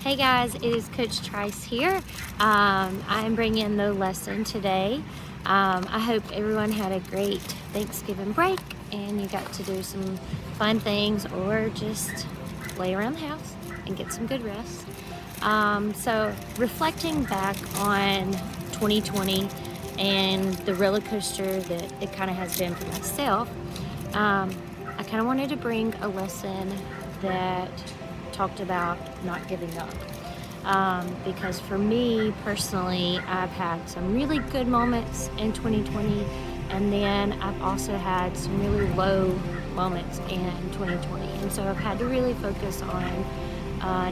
Hey guys, it is Coach Trice here. I'm bringing the lesson today. I hope everyone had a great Thanksgiving break and you got to do some fun things or just lay around the house and get some good rest. So reflecting back on 2020 and the roller coaster that it kind of has been for myself, I kind of wanted to bring a lesson that talked about not giving up. Because for me personally, I've had some really good moments in 2020, and then I've also had some really low moments in 2020. And so I've had to really focus on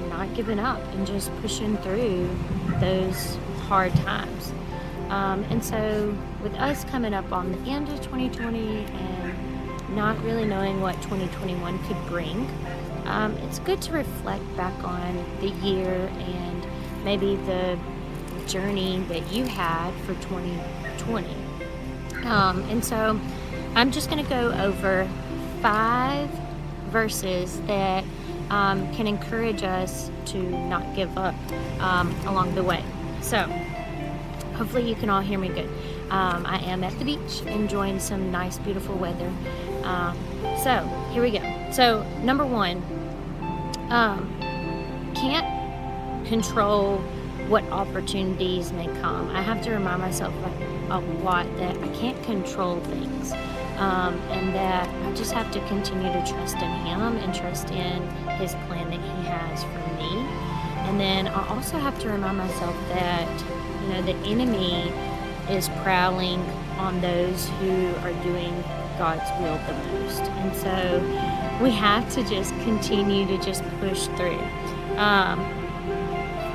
not giving up and just pushing through those hard times. And so with us coming up on the end of 2020 and not really knowing what 2021 could bring, it's good to reflect back on the year and maybe the journey that you had for 2020. And so I'm just going to go over 5 verses that can encourage us to not give up along the way. So hopefully you can all hear me good. I am at the beach enjoying some nice, beautiful weather. So here we go. So number 1, can't control what opportunities may come. I have to remind myself a lot that I can't control things, and that I just have to continue to trust in Him and trust in His plan that He has for me. And then I also have to remind myself that, the enemy is prowling on those who are doing God's will the most. And so we have to just continue to just push through.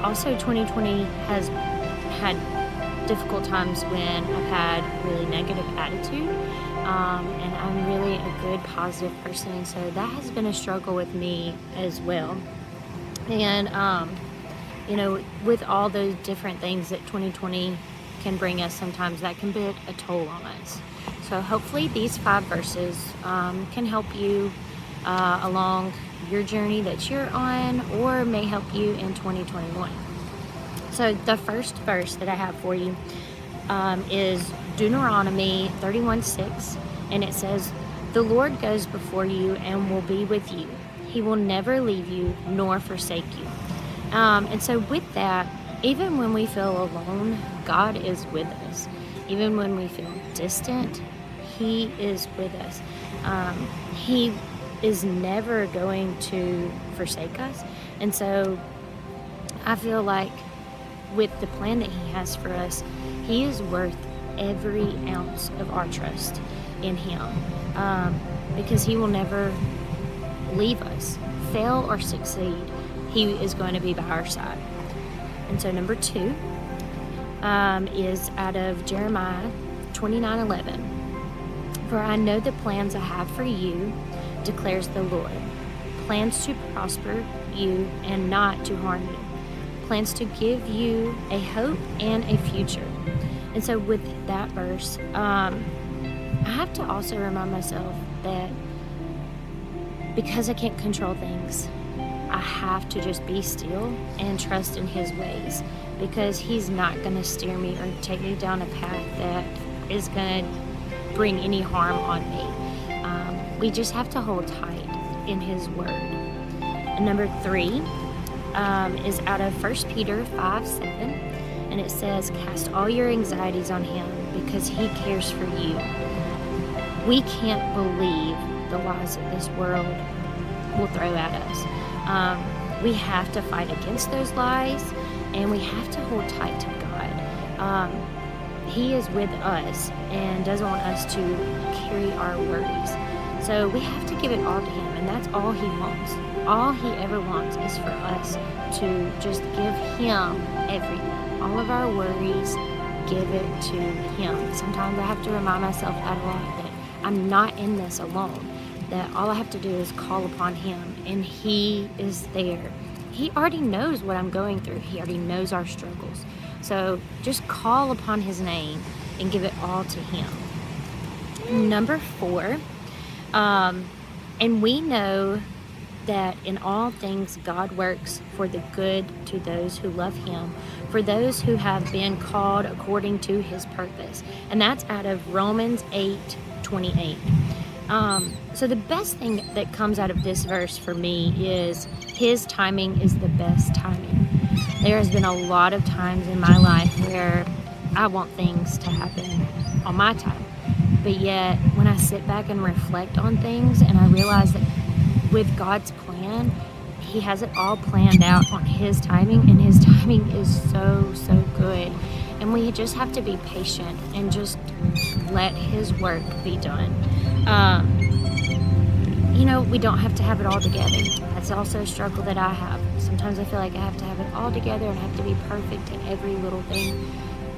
Also, 2020 has had difficult times when I've had really negative attitude, and I'm really a good, positive person, and so that has been a struggle with me as well. And with all those different things that 2020 can bring us, sometimes that can put a toll on us. So hopefully these 5 verses can help you along your journey that you're on, or may help you in 2021. So the first verse that I have for you is Deuteronomy 31:6, and it says, "The Lord goes before you and will be with you. He will never leave you nor forsake you." And so with that, even when we feel alone, God is with us. Even when we feel distant, He is with us. He is never going to forsake us. And so I feel like with the plan that He has for us, He is worth every ounce of our trust in Him, because He will never leave us, fail or succeed. He is going to be by our side. And so number 2 is out of Jeremiah 29:11. "For I know the plans I have for you, declares the Lord, plans to prosper you and not to harm you, plans to give you a hope and a future." And so with that verse, I have to also remind myself that because I can't control things, I have to just be still and trust in His ways, because He's not going to steer me or take me down a path that is going to bring any harm on me. We just have to hold tight in His word. And number 3 is out of 1 Peter 5:7, and it says, "Cast all your anxieties on Him because He cares for you." We can't believe the lies that this world will throw at us. We have to fight against those lies, and we have to hold tight to God. He is with us and doesn't want us to carry our worries. So we have to give it all to Him, and that's all He wants. All He ever wants is for us to just give Him everything. All of our worries, give it to Him. Sometimes I have to remind myself that a lot, that I'm not in this alone, that all I have to do is call upon Him, and He is there. He already knows what I'm going through. He already knows our struggles. So just call upon His name and give it all to Him. Number 4, and we know that in all things God works for the good to those who love him, for those who have been called according to his purpose. And that's out of Romans 8:28. So the best thing that comes out of this verse for me is his timing is the best timing. There has been a lot of times in my life where I want things to happen on my time. But yet, when I sit back and reflect on things and I realize that with God's plan, he has it all planned out on his timing, and his timing is so, so good. And we just have to be patient and just let his work be done. We don't have to have it all together. That's also a struggle that I have. Sometimes I feel like I have to have it all together and have to be perfect in every little thing.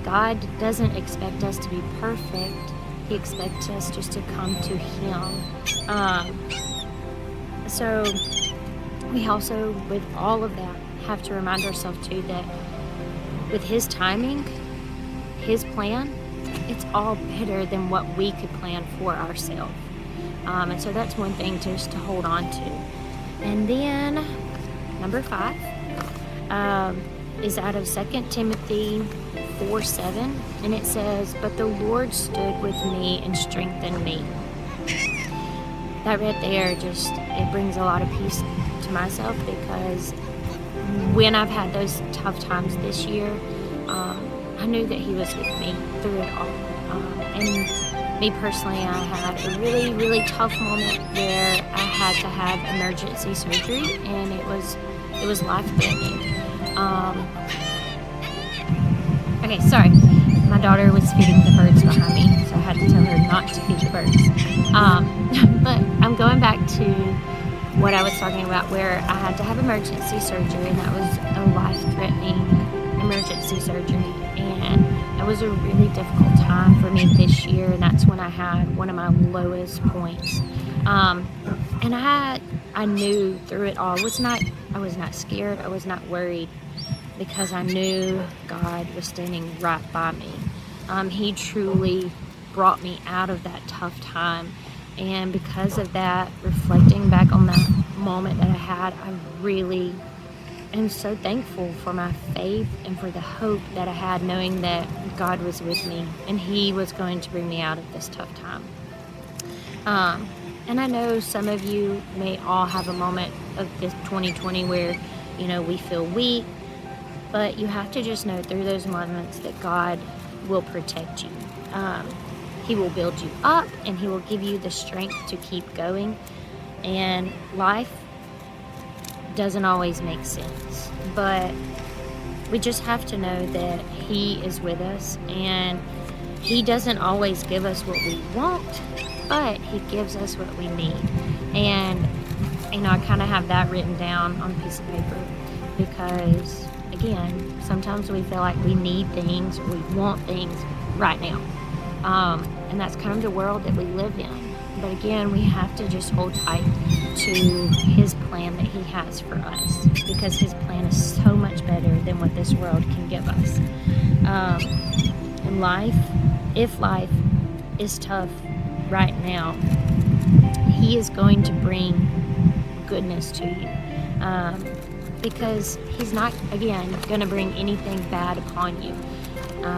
God doesn't expect us to be perfect. He expects us just to come to him. So we also, with all of that, have to remind ourselves too that with his timing, his plan, it's all better than what we could plan for ourselves. And so that's one thing just to hold on to. And then number 5 is out of 2 Timothy 4:7, and it says, "But the Lord stood with me and strengthened me." That right there it brings a lot of peace to myself, because when I've had those tough times this year, I knew that he was with me through it all. And me personally, I had a really, really tough moment where I had to have emergency surgery, and it was life-threatening. Okay, sorry. My daughter was feeding the birds behind me, so I had to tell her not to feed the birds. But I'm going back to what I was talking about, where I had to have emergency surgery, and that was a life-threatening emergency surgery. And it was a really difficult time for me this year, and that's when I had one of my lowest points. And I knew through it all, I was not scared, I was not worried, because I knew God was standing right by me. He truly brought me out of that tough time. And because of that, reflecting back on that moment that I had, I really am so thankful for my faith and for the hope that I had, knowing that God was with me and he was going to bring me out of this tough time. And I know some of you may all have a moment of this 2020 where, we feel weak, but you have to just know through those moments that God will protect you. He will build you up, and he will give you the strength to keep going. And life doesn't always make sense, but we just have to know that he is with us, and he doesn't always give us what we want, but he gives us what we need. And I kind of have that written down on a piece of paper, because again, sometimes we feel like we need things, or we want things right now, and that's kind of the world that we live in. But again, we have to just hold tight to his plan that he has for us, because his plan is so much better than what this world can give us. And if life is tough right now, he is going to bring goodness to you, because he's not, again, going to bring anything bad upon you.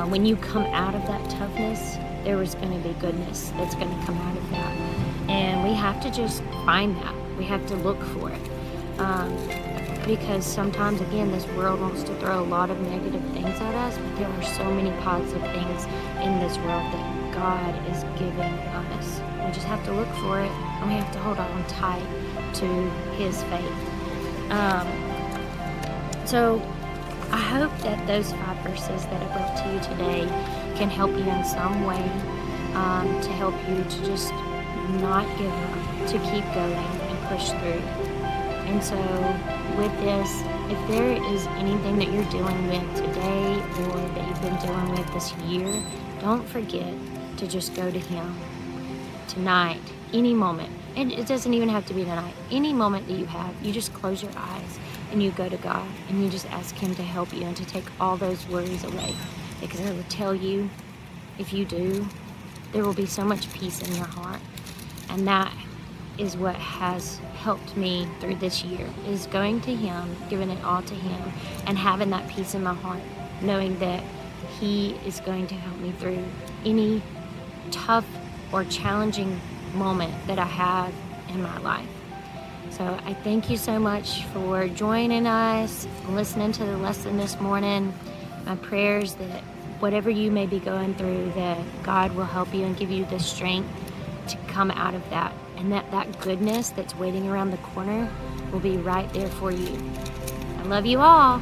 When you come out of that toughness, there was going to be goodness that's going to come out of that. And we have to just find that. We have to look for it. Because sometimes, again, this world wants to throw a lot of negative things at us, but there are so many positive things in this world that God is giving us. We just have to look for it, and we have to hold on tight to his faith. So I hope that those 5 verses that I brought to you today can help you in some way, to help you to just not give up, to keep going and push through. And so with this, if there is anything that you're dealing with today, or that you've been dealing with this year, don't forget to just go to him tonight, any moment. And it doesn't even have to be tonight. Any moment that you have, you just close your eyes and you go to God, and you just ask him to help you and to take all those worries away. Because I will tell you, if you do, there will be so much peace in your heart. And that is what has helped me through this year, is going to Him, giving it all to Him, and having that peace in my heart, knowing that He is going to help me through any tough or challenging moment that I have in my life. So I thank you so much for joining us, listening to the lesson this morning. My prayers that whatever you may be going through, that God will help you and give you the strength to come out of that, and that goodness that's waiting around the corner will be right there for you. I love you all.